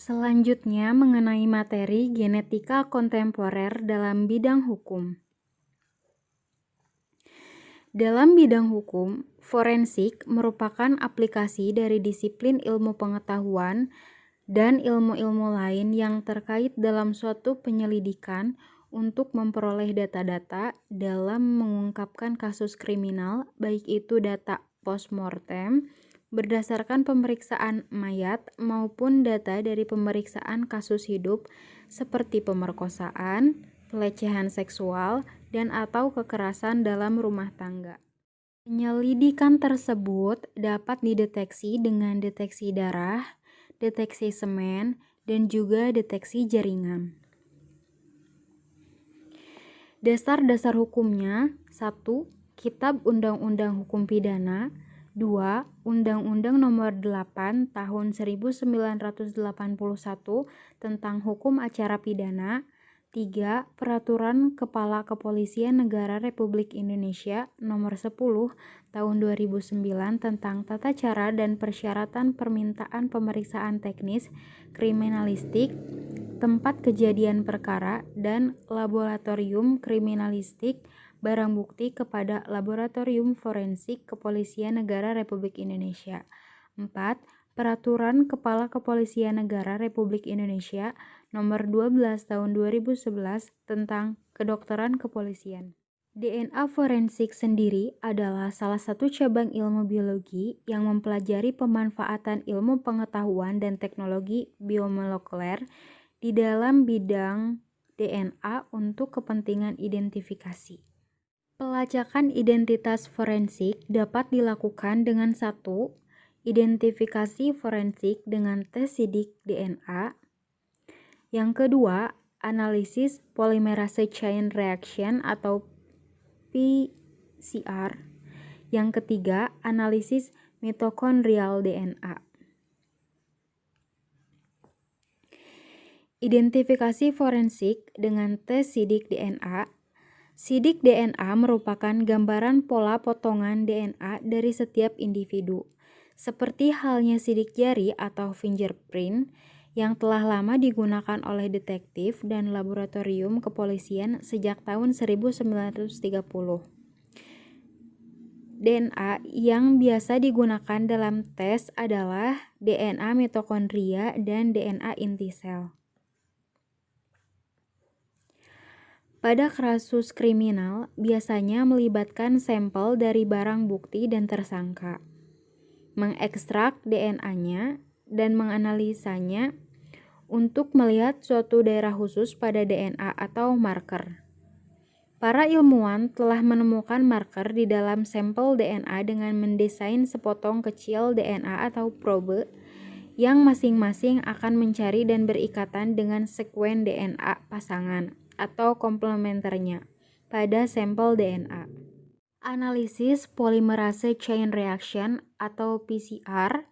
Selanjutnya mengenai materi genetika kontemporer dalam bidang hukum. Dalam bidang hukum, forensik merupakan aplikasi dari disiplin ilmu pengetahuan dan ilmu-ilmu lain yang terkait dalam suatu penyelidikan untuk memperoleh data-data dalam mengungkapkan kasus kriminal, baik itu data postmortem berdasarkan pemeriksaan mayat maupun data dari pemeriksaan kasus hidup seperti pemerkosaan, pelecehan seksual, dan atau kekerasan dalam rumah tangga. Penyelidikan tersebut dapat dideteksi dengan deteksi darah, deteksi semen, dan juga deteksi jaringan. Dasar-dasar hukumnya: 1. Kitab Undang-Undang Hukum Pidana. 2. Undang-Undang Nomor 8 Tahun 1981 tentang Hukum Acara Pidana. 3. Peraturan Kepala Kepolisian Negara Republik Indonesia Nomor 10 Tahun 2009 tentang Tata Cara dan Persyaratan Permintaan Pemeriksaan Teknis Kriminalistik, Tempat Kejadian Perkara, dan Laboratorium Kriminalistik barang bukti kepada Laboratorium Forensik Kepolisian Negara Republik Indonesia. 4. Peraturan Kepala Kepolisian Negara Republik Indonesia Nomor 12 Tahun 2011 tentang Kedokteran Kepolisian. DNA forensik sendiri adalah salah satu cabang ilmu biologi yang mempelajari pemanfaatan ilmu pengetahuan dan teknologi biomolekuler di dalam bidang DNA untuk kepentingan identifikasi. Pelacakan identitas forensik dapat dilakukan dengan 1. Identifikasi forensik dengan tes sidik DNA. Yang kedua, analisis polymerase chain reaction atau PCR. Yang ketiga, analisis mitokondrial DNA. Identifikasi forensik dengan tes sidik DNA. Sidik DNA merupakan gambaran pola potongan DNA dari setiap individu, seperti halnya sidik jari atau fingerprint yang telah lama digunakan oleh detektif dan laboratorium kepolisian sejak tahun 1930. DNA yang biasa digunakan dalam tes adalah DNA mitokondria dan DNA inti sel. Pada kasus kriminal, biasanya melibatkan sampel dari barang bukti dan tersangka, mengekstrak DNA-nya dan menganalisanya untuk melihat suatu daerah khusus pada DNA atau marker. Para ilmuwan telah menemukan marker di dalam sampel DNA dengan mendesain sepotong kecil DNA atau probe yang masing-masing akan mencari dan berikatan dengan sekuen DNA pasangan atau komplementernya pada sampel DNA. Analisis polymerase chain reaction atau PCR,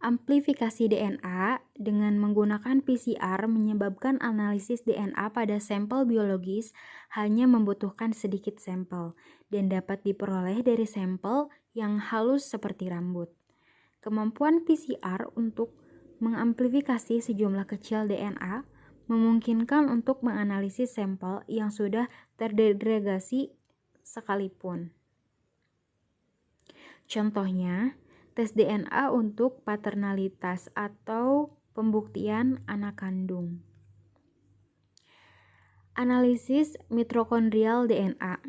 amplifikasi DNA dengan menggunakan PCR menyebabkan analisis DNA pada sampel biologis hanya membutuhkan sedikit sampel dan dapat diperoleh dari sampel yang halus seperti rambut. Kemampuan PCR untuk mengamplifikasi sejumlah kecil DNA memungkinkan untuk menganalisis sampel yang sudah terdegradasi sekalipun. Contohnya, tes DNA untuk paternalitas atau pembuktian anak kandung. Analisis mitokondrial DNA.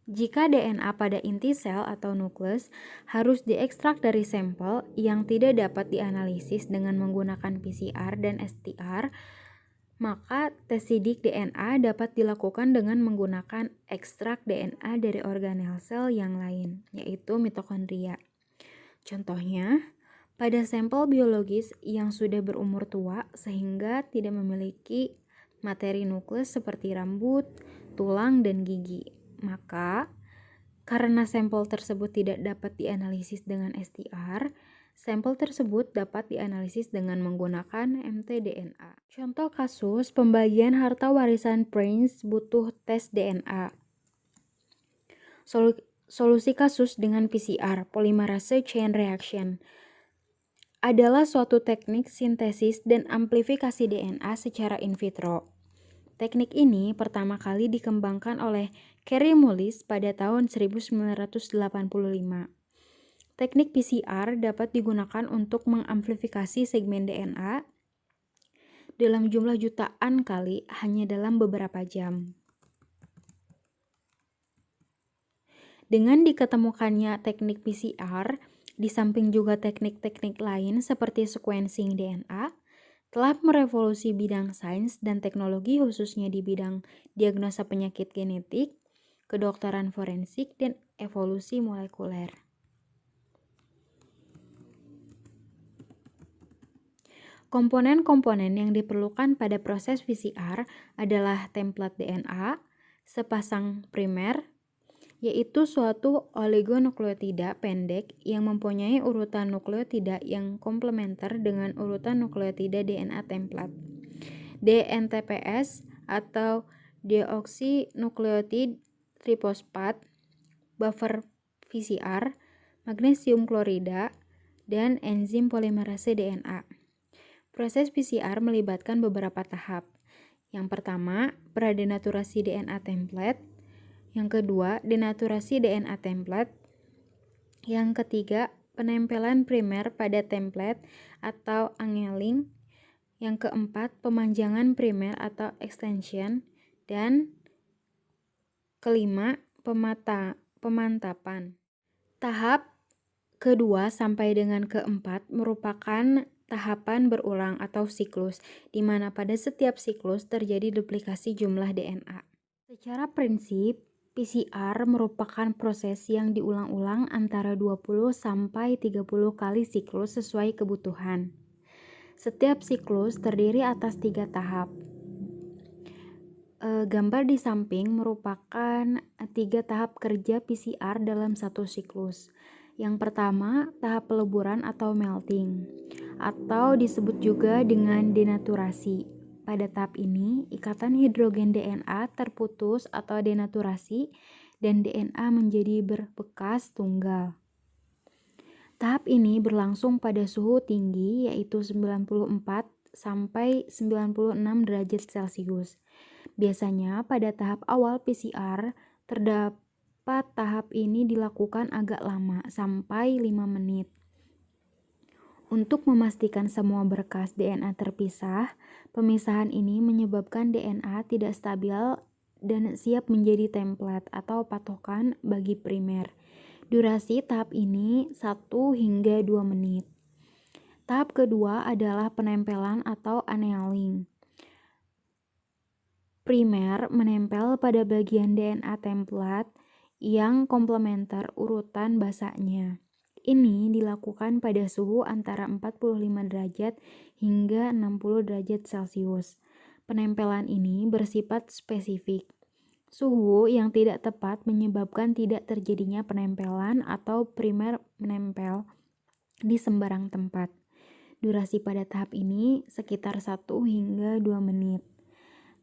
Jika DNA pada inti sel atau nukleus harus diekstrak dari sampel yang tidak dapat dianalisis dengan menggunakan PCR dan STR, maka tes sidik DNA dapat dilakukan dengan menggunakan ekstrak DNA dari organel sel yang lain, yaitu mitokondria. Contohnya, pada sampel biologis yang sudah berumur tua sehingga tidak memiliki materi nukleus seperti rambut, tulang, dan gigi, maka karena sampel tersebut tidak dapat dianalisis dengan STR, sampel tersebut dapat dianalisis dengan menggunakan mtDNA. Contoh kasus pembagian harta warisan Prince butuh tes DNA. Solusi kasus dengan PCR, polymerase chain reaction. adalah suatu teknik sintesis dan amplifikasi DNA secara in vitro. Teknik ini pertama kali dikembangkan oleh Kary Mullis pada tahun 1985. Teknik PCR dapat digunakan untuk mengamplifikasi segmen DNA dalam jumlah jutaan kali hanya dalam beberapa jam. Dengan diketemukannya teknik PCR, di samping juga teknik-teknik lain seperti sequencing DNA, telah merevolusi bidang sains dan teknologi khususnya di bidang diagnosa penyakit genetik, kedokteran forensik, dan evolusi molekuler. Komponen-komponen yang diperlukan pada proses PCR adalah template DNA, sepasang primer, yaitu suatu oligonukleotida pendek yang mempunyai urutan nukleotida yang komplementer dengan urutan nukleotida DNA template. DNTPS atau deoxynukleotide triphosphate, buffer PCR, magnesium klorida, dan enzim polimerase DNA. Proses PCR melibatkan beberapa tahap. Yang pertama, pradenaturasi DNA template. Yang kedua, denaturasi DNA template. Yang ketiga, penempelan primer pada template atau annealing. Yang keempat, pemanjangan primer atau extension. Dan kelima, pemantapan. Tahap kedua sampai dengan keempat merupakan tahapan berulang atau siklus, di mana pada setiap siklus terjadi duplikasi jumlah DNA. Secara prinsip, PCR merupakan proses yang diulang-ulang antara 20 sampai 30 kali siklus sesuai kebutuhan. Setiap siklus terdiri atas 3 tahap. Gambar di samping merupakan 3 tahap kerja PCR dalam satu siklus. Yang pertama, tahap peleburan atau melting, atau disebut juga dengan denaturasi. Pada tahap ini, ikatan hidrogen DNA terputus atau denaturasi dan DNA menjadi berbekas tunggal. Tahap ini berlangsung pada suhu tinggi yaitu 94 sampai 96 derajat Celcius. Biasanya pada tahap awal PCR terdapat tahap ini dilakukan agak lama, sampai 5 menit. Untuk memastikan semua berkas DNA terpisah, pemisahan ini menyebabkan DNA tidak stabil dan siap menjadi template atau patokan bagi primer. Durasi tahap ini 1 hingga 2 menit. Tahap kedua adalah penempelan atau annealing. Primer menempel pada bagian DNA template yang komplementer urutan basanya. Ini dilakukan pada suhu antara 45 derajat hingga 60 derajat Celcius. Penempelan ini bersifat spesifik. Suhu yang tidak tepat menyebabkan tidak terjadinya penempelan atau primer menempel di sembarang tempat. Durasi pada tahap ini sekitar 1 hingga 2 menit.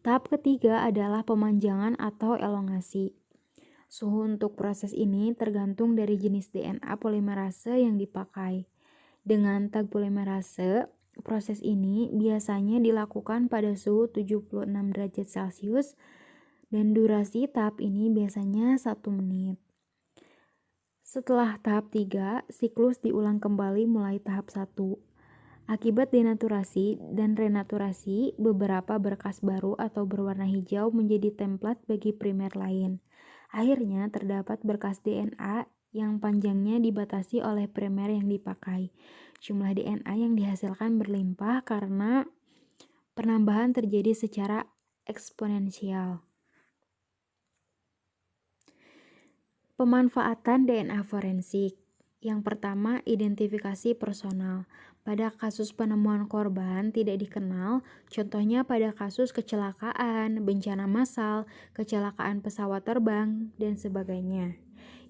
Tahap ketiga adalah pemanjangan atau elongasi. Suhu untuk proses ini tergantung dari jenis DNA polimerase yang dipakai. Dengan tag polimerase, proses ini biasanya dilakukan pada suhu 76 derajat Celcius dan durasi tahap ini biasanya 1 menit. Setelah tahap 3, siklus diulang kembali mulai tahap 1. Akibat denaturasi dan renaturasi, beberapa berkas baru atau berwarna hijau menjadi template bagi primer lain. Akhirnya terdapat berkas DNA yang panjangnya dibatasi oleh primer yang dipakai. Jumlah DNA yang dihasilkan berlimpah karena penambahan terjadi secara eksponensial. Pemanfaatan DNA forensik. Yang pertama, identifikasi personal. Pada kasus penemuan korban tidak dikenal, contohnya pada kasus kecelakaan, bencana massal, kecelakaan pesawat terbang, dan sebagainya.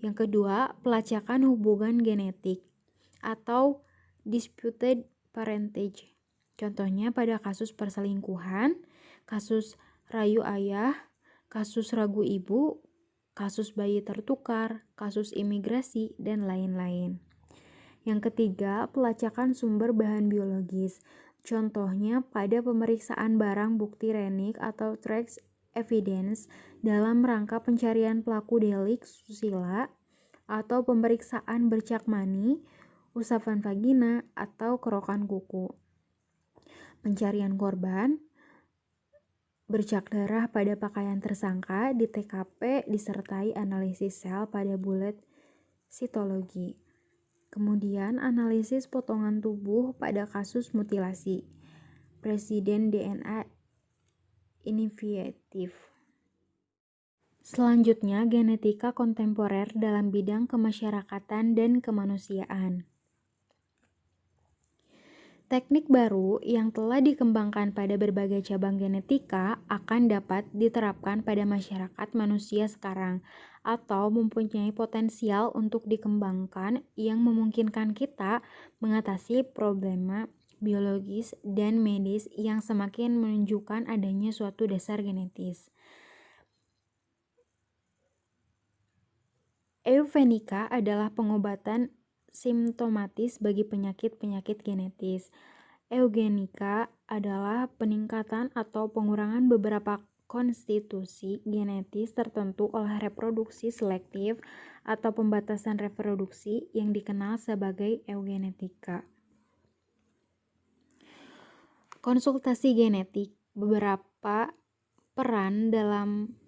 Yang kedua, pelacakan hubungan genetik atau disputed parentage. Contohnya pada kasus perselingkuhan, kasus rayu ayah, kasus ragu ibu, kasus bayi tertukar, kasus imigrasi, dan lain-lain. Yang ketiga, pelacakan sumber bahan biologis. Contohnya pada pemeriksaan barang bukti renik atau trace evidence dalam rangka pencarian pelaku delik susila atau pemeriksaan bercak mani, usapan vagina, atau kerokan kuku. Pencarian korban, bercak darah pada pakaian tersangka di TKP disertai analisis sel pada bulet sitologi. Kemudian analisis potongan tubuh pada kasus mutilasi. Presiden DNA initiative. Selanjutnya, genetika kontemporer dalam bidang kemasyarakatan dan kemanusiaan. Teknik baru yang telah dikembangkan pada berbagai cabang genetika akan dapat diterapkan pada masyarakat manusia sekarang atau mempunyai potensial untuk dikembangkan yang memungkinkan kita mengatasi problema biologis dan medis yang semakin menunjukkan adanya suatu dasar genetis. Eugenika adalah pengobatan simptomatis bagi penyakit-penyakit genetis. Eugenika adalah peningkatan atau pengurangan beberapa konstitusi genetis tertentu oleh reproduksi selektif atau pembatasan reproduksi yang dikenal sebagai eugenetika. Konsultasi genetik beberapa peran dalam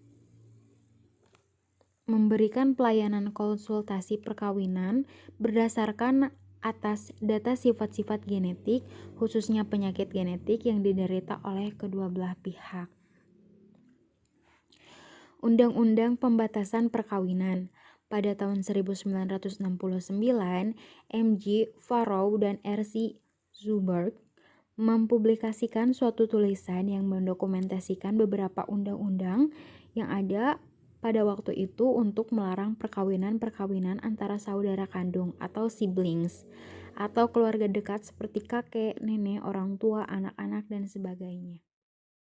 memberikan pelayanan konsultasi perkawinan berdasarkan atas data sifat-sifat genetik, khususnya penyakit genetik yang diderita oleh kedua belah pihak. Undang-Undang Pembatasan Perkawinan pada tahun 1969, M.J. Farrow dan R.C. Zuberg mempublikasikan suatu tulisan yang mendokumentasikan beberapa undang-undang yang ada pada waktu itu untuk melarang perkawinan-perkawinan antara saudara kandung atau siblings atau keluarga dekat seperti kakek, nenek, orang tua, anak-anak, dan sebagainya.